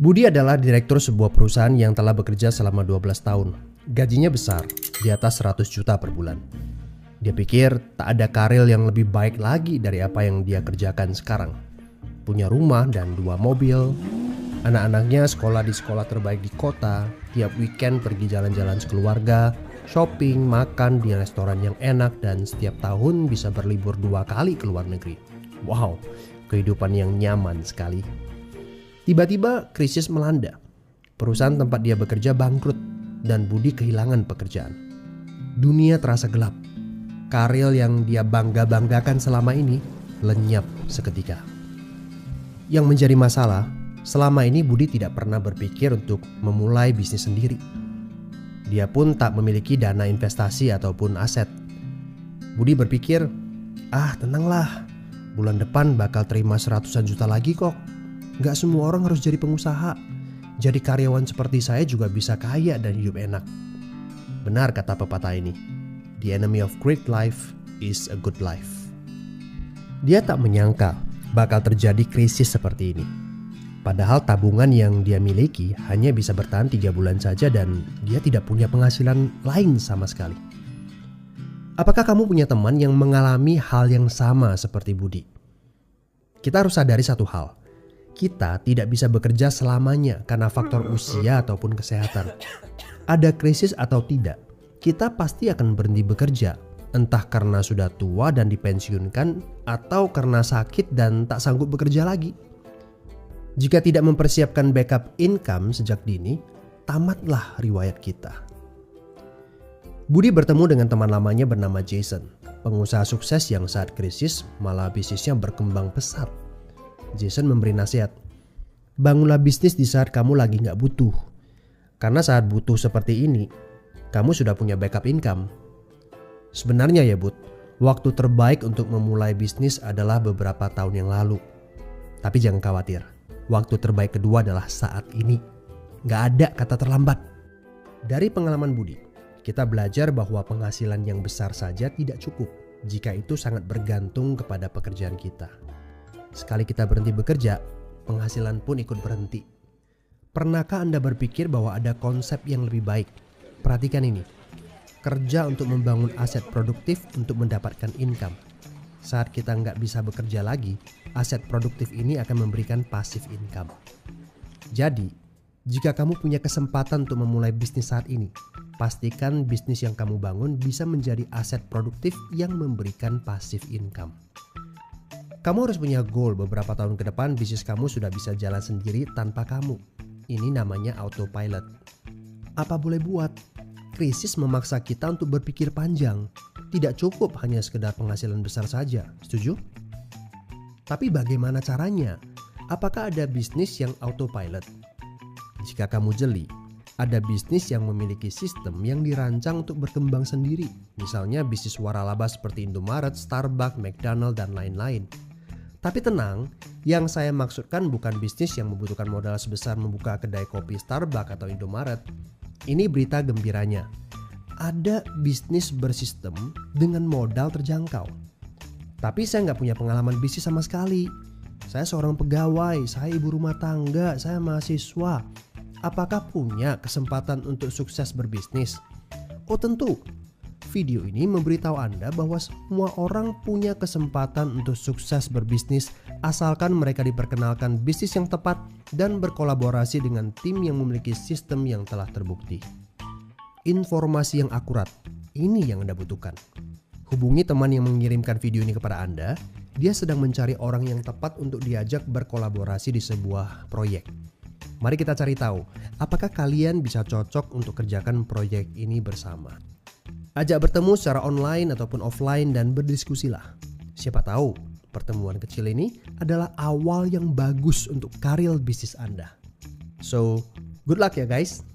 Budi adalah direktur sebuah perusahaan yang telah bekerja selama 12 tahun. Gajinya besar, di atas 100 juta per bulan. Dia pikir tak ada karir yang lebih baik lagi dari apa yang dia kerjakan sekarang. Punya rumah dan 2 mobil. Anak-anaknya sekolah di sekolah terbaik di kota. Tiap weekend pergi jalan-jalan sekeluarga, shopping, makan di restoran yang enak, dan setiap tahun bisa berlibur 2 kali ke luar negeri. Wow, kehidupan yang nyaman sekali. Tiba-tiba krisis melanda. Perusahaan tempat dia bekerja bangkrut dan Budi kehilangan pekerjaan. Dunia terasa gelap. Karir yang dia bangga-banggakan selama ini lenyap seketika. Yang menjadi masalah, selama ini Budi tidak pernah berpikir untuk memulai bisnis sendiri. Dia pun tak memiliki dana investasi ataupun aset. Budi berpikir, tenanglah, bulan depan bakal terima 100-an juta lagi kok. Gak semua orang harus jadi pengusaha. Jadi karyawan seperti saya juga bisa kaya dan hidup enak. Benar kata pepatah ini. The enemy of great life is a good life. Dia tak menyangka bakal terjadi krisis seperti ini. Padahal tabungan yang dia miliki hanya bisa bertahan 3 bulan saja dan dia tidak punya penghasilan lain sama sekali. Apakah kamu punya teman yang mengalami hal yang sama seperti Budi? Kita harus sadari satu hal. Kita tidak bisa bekerja selamanya karena faktor usia ataupun kesehatan. Ada krisis atau tidak, kita pasti akan berhenti bekerja. Entah karena sudah tua dan dipensiunkan atau karena sakit dan tak sanggup bekerja lagi. Jika tidak mempersiapkan backup income sejak dini, tamatlah riwayat kita. Budi bertemu dengan teman lamanya bernama Jason, pengusaha sukses yang saat krisis malah bisnisnya berkembang pesat. Jason memberi nasihat, bangunlah bisnis di saat kamu lagi gak butuh. Karena saat butuh seperti ini, kamu sudah punya backup income. Sebenarnya ya Bud, waktu terbaik untuk memulai bisnis adalah beberapa tahun yang lalu. Tapi jangan khawatir, waktu terbaik kedua adalah saat ini. Gak ada kata terlambat. Dari pengalaman Budi, kita belajar bahwa penghasilan yang besar saja tidak cukup jika itu sangat bergantung kepada pekerjaan kita. Sekali kita berhenti bekerja, penghasilan pun ikut berhenti. Pernahkah Anda berpikir bahwa ada konsep yang lebih baik? Perhatikan ini. Kerja untuk membangun aset produktif untuk mendapatkan income. Saat kita nggak bisa bekerja lagi, aset produktif ini akan memberikan passive income. Jadi, jika kamu punya kesempatan untuk memulai bisnis saat ini, pastikan bisnis yang kamu bangun bisa menjadi aset produktif yang memberikan passive income. Kamu harus punya goal beberapa tahun ke depan bisnis kamu sudah bisa jalan sendiri tanpa kamu. Ini namanya autopilot. Apa boleh buat? Krisis memaksa kita untuk berpikir panjang. Tidak cukup hanya sekedar penghasilan besar saja. Setuju? Tapi bagaimana caranya? Apakah ada bisnis yang autopilot? Jika kamu jeli, ada bisnis yang memiliki sistem yang dirancang untuk berkembang sendiri. Misalnya bisnis waralaba seperti Indomaret, Starbucks, McDonald, dan lain-lain. Tapi tenang, yang saya maksudkan bukan bisnis yang membutuhkan modal sebesar membuka kedai kopi Starbucks atau Indomaret. Ini berita gembiranya. Ada bisnis bersistem dengan modal terjangkau. Tapi saya nggak punya pengalaman bisnis sama sekali. Saya seorang pegawai, saya ibu rumah tangga, saya mahasiswa. Apakah punya kesempatan untuk sukses berbisnis? Oh tentu. Video ini memberitahu Anda bahwa semua orang punya kesempatan untuk sukses berbisnis asalkan mereka diperkenalkan bisnis yang tepat dan berkolaborasi dengan tim yang memiliki sistem yang telah terbukti. Informasi yang akurat, ini yang Anda butuhkan. Hubungi teman yang mengirimkan video ini kepada Anda. Dia sedang mencari orang yang tepat untuk diajak berkolaborasi di sebuah proyek. Mari kita cari tahu, apakah kalian bisa cocok untuk kerjakan proyek ini bersama. Ajak bertemu secara online ataupun offline dan berdiskusilah. Siapa tahu pertemuan kecil ini adalah awal yang bagus untuk karir bisnis Anda. So, good luck ya guys.